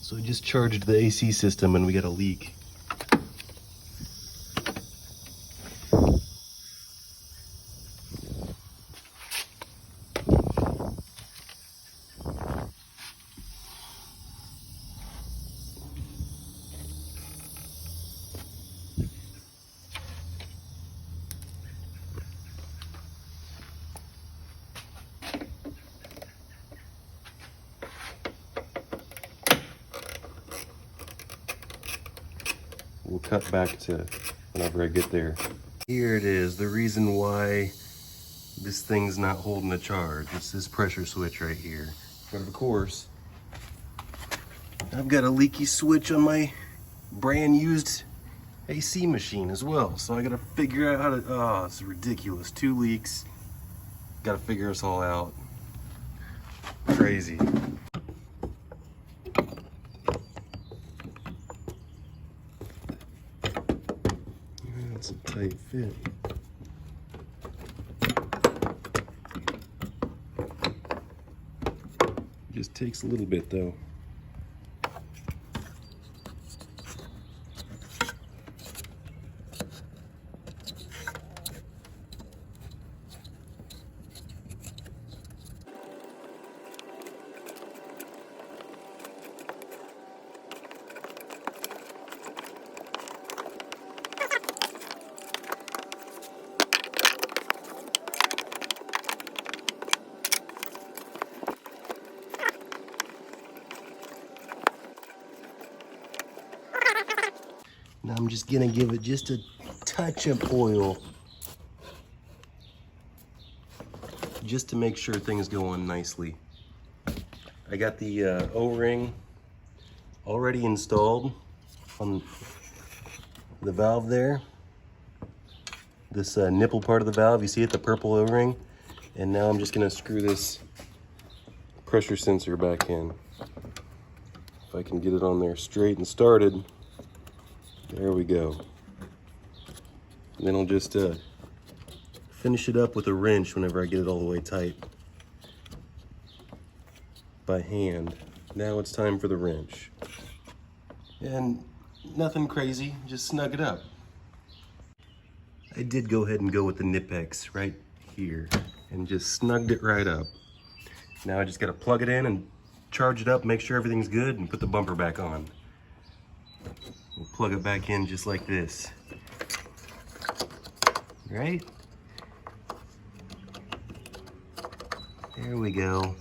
So we just charged the AC system and we got a leak. We'll cut back to whenever I get there. Here it is, the reason why this thing's not holding a charge. It's this pressure switch right here. But of course, I've got a leaky switch on my brand used AC machine as well. So I gotta figure out how to, oh, it's ridiculous. 2 leaks. Gotta figure us all out. Crazy. That's a tight fit. Just takes a little bit though. Now I'm just gonna give it just a touch of oil, just to make sure things go on nicely. I got the O-ring already installed on the valve there. This nipple part of the valve, you see it, the purple O-ring. And now I'm just gonna screw this pressure sensor back in. If I can get it on there straight and started. There we go. And then I'll just finish it up with a wrench whenever I get it all the way tight by hand. Now it's time for the wrench. And nothing crazy, just snug it up. I did go ahead and go with the Nipex right here and just snugged it right up. Now I just gotta plug it in and charge it up, make sure everything's good, and put the bumper back on. We'll plug it back in just like this. Right? There we go.